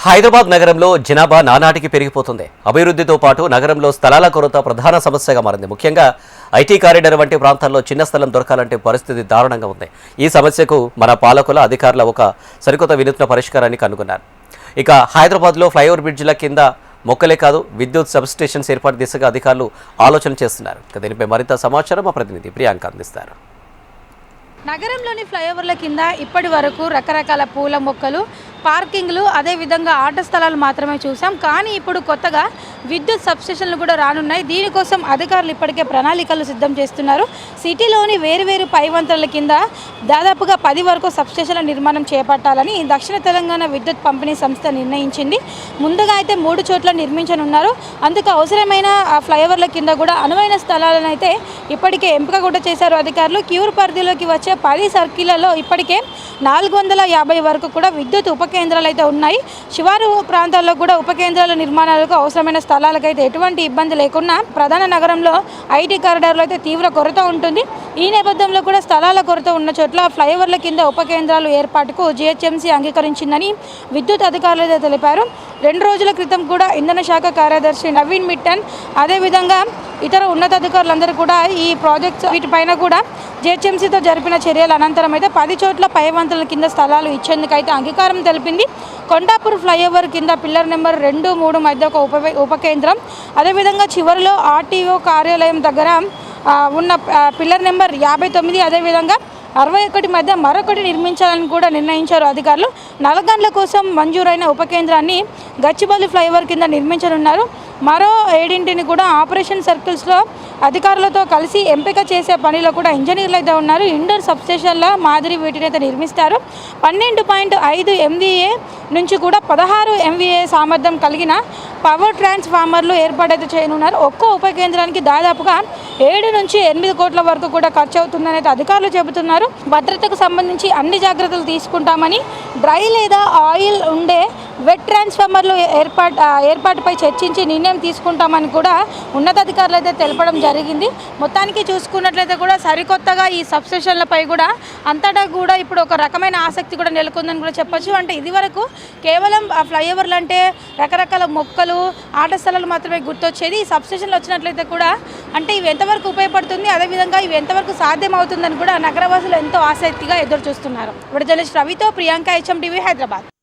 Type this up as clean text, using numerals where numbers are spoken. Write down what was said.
హైదరాబాద్ నగరంలో జనాభా నానాటికి పెరిగిపోతుంది. అభివృద్ధితో పాటు నగరంలో స్థలాల కొరత ప్రధాన సమస్యగా మారింది. ముఖ్యంగా ఐటీ కారిడార్ వంటి ప్రాంతాల్లో చిన్న స్థలం దొరకాలంటే పరిస్థితి దారుణంగా ఉంది. ఈ సమస్యకు మన పాలకుల అధికారుల ఒక సరికొత్త వినూత్న పరిష్కారాన్ని కనుగొన్నారు. ఇక హైదరాబాద్లో ఫ్లైఓవర్ బ్రిడ్జిల కింద మొక్కలే కాదు విద్యుత్ సబ్స్టేషన్స్ ఏర్పాటు దిశగా అధికారులు ఆలోచన చేస్తున్నారు. దీనిపై మరింత సమాచారం మా ప్రతినిధి ప్రియాంక అందిస్తారు. నగరంలోని ఫ్లైఓవర్ల కింద ఇప్పటి వరకు రకరకాల పూల మొక్కలు, పార్కింగ్లు, అదేవిధంగా ఆట స్థలాలు మాత్రమే చూసాం. కానీ ఇప్పుడు కొత్తగా విద్యుత్ సబ్స్టేషన్లు కూడా రానున్నాయి. దీనికోసం అధికారులు ఇప్పటికే ప్రణాళికలు సిద్ధం చేస్తున్నారు. సిటీలోని వేరువేరు పైవంతల కింద దాదాపుగా 10 వరకు సబ్స్టేషన్ల నిర్మాణం చేపట్టాలని దక్షిణ తెలంగాణ విద్యుత్ పంపిణీ సంస్థ నిర్ణయించింది. ముందుగా అయితే 3 చోట్ల నిర్మించనున్నారు. అందుకు అవసరమైన ఫ్లైఓవర్ల కింద కూడా అనువైన స్థలాలను అయితే ఇప్పటికే ఎంపిక కూడా చేశారు అధికారులు. క్యూర్ పరిధిలోకి వచ్చే 10 సర్కిళ్లలో ఇప్పటికే 450 వరకు కూడా విద్యుత్ ఉప కేంద్రాలు అయితే ఉన్నాయి. శివారు ప్రాంతాల్లో కూడా ఉప కేంద్రాల నిర్మాణాలకు అవసరమైన స్థలాలకైతే ఎటువంటి ఇబ్బంది లేకుండా ప్రధాన నగరంలో ఐటీ కారిడార్లో అయితే తీవ్ర కొరత ఉంటుంది. ఈ నేపథ్యంలో కూడా స్థలాల కొరత ఉన్న చోట్ల ఫ్లైఓవర్ల కింద ఉప కేంద్రాలు ఏర్పాటుకు జీహెచ్ఎంసీ అంగీకరించిందని విద్యుత్ అధికారులు అయితే తెలిపారు. 2 రోజుల క్రితం కూడా ఇంధన శాఖ కార్యదర్శి నవీన్ మిట్టన్, అదేవిధంగా ఇతర ఉన్నతాధికారులందరూ కూడా ఈ ప్రాజెక్ట్స్ వీటిపైన కూడా జీహెచ్ఎంసీతో జరిపిన చర్యల అనంతరం అయితే 10 చోట్ల పైవంతుల కింద స్థలాలు ఇచ్చేందుకైతే అంగీకారం తెలిపింది. కొండాపూర్ ఫ్లైఓవర్ కింద పిల్లర్ నెంబర్ 2, 3 మధ్య ఒక ఉప కేంద్రం, అదేవిధంగా చివరిలో ఆర్టీఓ కార్యాలయం దగ్గర ఉన్న పిల్లర్ నెంబర్ 59, అదేవిధంగా 61 మధ్య మరొకటి నిర్మించాలని కూడా నిర్ణయించారు అధికారులు. నల్లగండ్ల కోసం మంజూరైన ఉప కేంద్రాన్ని గచ్చిబౌలి ఫ్లైఓవర్ కింద నిర్మించనున్నారు. మరో 7 కూడా ఆపరేషన్ సర్కిల్స్లో అధికారులతో కలిసి ఎంపిక చేసే పనిలో కూడా ఇంజనీర్లు అయితే ఉన్నారు. ఇండోర్ సబ్స్టేషన్ల మాదిరి వీటిని అయితే నిర్మిస్తారు. 12.5 MVA నుంచి కూడా 16 MVA సామర్థ్యం కలిగిన పవర్ ట్రాన్స్ఫార్మర్లు ఏర్పాటైతే చేయనున్నారు. ఒక్కో ఉప కేంద్రానికి దాదాపుగా 7 నుంచి 8 కోట్ల వరకు కూడా ఖర్చు అవుతుందని అయితే అధికారులు చెబుతున్నారు. భద్రతకు సంబంధించి అన్ని జాగ్రత్తలు తీసుకుంటామని, డ్రై లేదా ఆయిల్ ఉండే వెట్ ట్రాన్స్ఫార్మర్లు ఏర్పాటుపై చర్చించి నిర్ణయం తీసుకుంటామని కూడా ఉన్నతాధికారులు అయితే తెలపడం జరిగింది. మొత్తానికి చూసుకున్నట్లయితే కూడా సరికొత్తగా ఈ సబ్స్టేషన్లపై కూడా అంతటా కూడా ఇప్పుడు ఒక రకమైన ఆసక్తి కూడా నెలకొందని కూడా చెప్పొచ్చు. అంటే ఇదివరకు కేవలం ఫ్లైఓవర్లు అంటే రకరకాల మొక్కలు, ఆట స్థలాలు మాత్రమే గుర్తొచ్చేది. ఈ సబ్స్టేషన్లు వచ్చినట్లయితే కూడా అంటే ఇవి ఎంతవరకు ఉపయోగపడుతుంది, అదేవిధంగా ఇవి ఎంతవరకు సాధ్యం అవుతుందని కూడా నగరవాసులు ఎంతో ఆసక్తిగా ఎదురు చూస్తున్నారు. ఇప్పుడు జర్నలిస్ట్ రవితో ప్రియాంక, HM టీవీ, హైదరాబాద్.